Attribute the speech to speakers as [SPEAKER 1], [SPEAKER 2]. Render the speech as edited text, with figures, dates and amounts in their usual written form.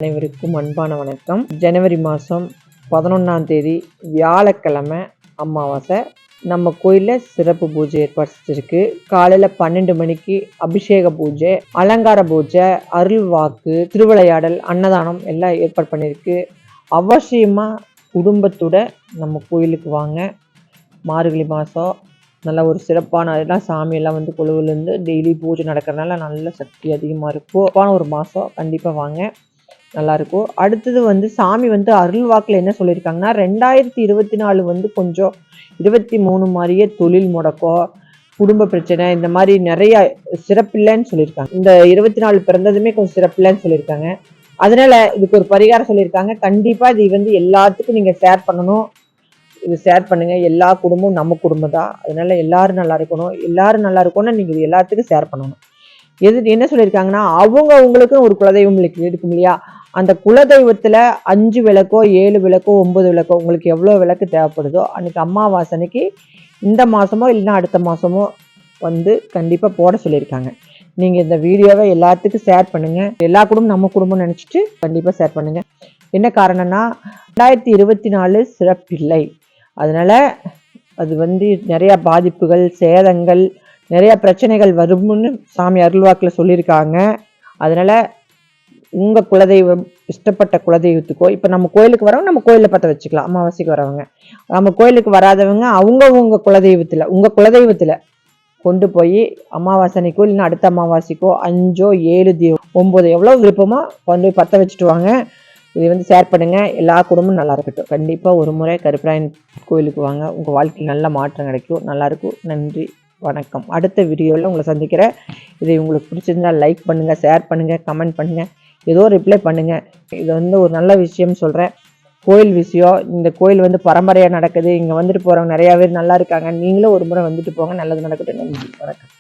[SPEAKER 1] அனைவருக்கும் அன்பான வணக்கம். ஜனவரி மாதம் 11ஆம் தேதி வியாழக்கிழமை அமாவாசை. நம்ம கோயிலில் சிறப்பு பூஜை ஏற்பாடு செஞ்சிருக்கு. காலையில் 12 மணிக்கு அபிஷேக பூஜை, அலங்கார பூஜை, அருள் வாக்கு, திருவிளையாடல், அன்னதானம் எல்லாம் ஏற்பாடு பண்ணியிருக்கு. அவசியமாக குடும்பத்தோட நம்ம கோயிலுக்கு வாங்க. மார்கழி மாதம் நல்ல ஒரு சிறப்பான அதெல்லாம் சாமியெல்லாம் வந்து கொழுவிலேருந்து டெய்லி பூஜை நடக்கிறதுனால நல்ல சக்தி அதிகமாக இருக்கும். ஒரு மாதம் கண்டிப்பாக வாங்க, நல்லாயிருக்கும். அடுத்தது வந்து சாமி வந்து அருள் வாக்கில் என்ன சொல்லியிருக்காங்கன்னா, 2024 வந்து கொஞ்சம் 23 மாதிரியே தொழில் முடக்கம், குடும்ப பிரச்சனை, இந்த மாதிரி நிறைய சிறப்பில்லைன்னு சொல்லியிருக்காங்க. இந்த 24 பிறந்ததுமே கொஞ்சம் சிறப்பில்லைன்னு சொல்லியிருக்காங்க. அதனால இதுக்கு ஒரு பரிகாரம் சொல்லியிருக்காங்க. கண்டிப்பாக இது வந்து எல்லாத்துக்கும் நீங்கள் ஷேர் பண்ணணும். இது ஷேர் பண்ணுங்க. எல்லா குடும்பமும் நம்ம குடும்பம் தான். அதனால எல்லாரும் நல்லா இருக்கணும். எல்லாரும் நல்லா இருக்கணும்னா நீங்கள் இது எல்லாத்துக்கும் ஷேர் பண்ணணும். என்ன சொல்லியிருக்காங்கன்னா, அவங்களுக்கு ஒரு குலதெய்வம் இருக்கும் இல்லையா, அந்த குலதெய்வத்தில் 5 விளக்கோ 7 விளக்கோ 9 விளக்கோ உங்களுக்கு எவ்வளோ விளக்கு தேவைப்படுதோ அன்றைக்கி அமாவாசை அன்னைக்கு இந்த மாதமோ இல்லைன்னா அடுத்த மாதமோ வந்து கண்டிப்பாக போட சொல்லியிருக்காங்க. நீங்கள் இந்த வீடியோவை எல்லாத்துக்கும் ஷேர் பண்ணுங்கள். எல்லா குடும்பம் நம்ம குடும்பம் நினச்சிட்டு கண்டிப்பாக ஷேர் பண்ணுங்கள். என்ன காரணம்னா 2024 சிறப்பில்லை. அதனால் அது வந்து நிறையா பாதிப்புகள், சேதங்கள், நிறையா பிரச்சனைகள் வரும்னு சாமி அருள்வாக்கில் சொல்லியிருக்காங்க. அதனால் உங்கள் குலதெய்வம் இஷ்டப்பட்ட குலதெய்வத்துக்கோ, இப்போ நம்ம கோயிலுக்கு வரவங்க நம்ம கோயிலில் பற்ற வச்சுக்கலாம். அமாவாசைக்கு வரவங்க, நம்ம கோயிலுக்கு வராதவங்க உங்கள் குலதெய்வத்தில் உங்கள் குலதெய்வத்தில் கொண்டு போய் அமாவாசைக்கோ இல்லைன்னா அடுத்த அமாவாசைக்கோ 5 7 9 எவ்வளோ விருப்பமோ கொண்டு போய் பற்ற வச்சுட்டு வாங்க. இதை வந்து ஷேர் பண்ணுங்கள். எல்லா குடும்பமும் நல்லா இருக்கட்டும். கண்டிப்பாக ஒரு முறை கருப்பராயன் கோயிலுக்கு வாங்க. உங்கள் வாழ்க்கையில் நல்ல மாற்றம் கிடைக்கும். நல்லாயிருக்கும். நன்றி, வணக்கம். அடுத்த வீடியோவில் உங்களை சந்திக்கிறேன். இதை உங்களுக்கு பிடிச்சிருந்தால் லைக் பண்ணுங்கள், ஷேர் பண்ணுங்கள், கமெண்ட் பண்ணுங்கள், ஏதோ ரிப்ளை பண்ணுங்கள். இது வந்து ஒரு நல்ல விஷயம் சொல்கிறேன். கோயில் விஷயம். இந்த கோயில் வந்து பரம்பரையாக நடக்குது. இங்கே வந்துட்டு போகிறவங்க நிறையா பேர் நல்லா இருக்காங்க. நீங்களும் ஒரு முறை வந்துட்டு போங்க. நல்லது நடக்கட்டும். நன்றி, வணக்கம்.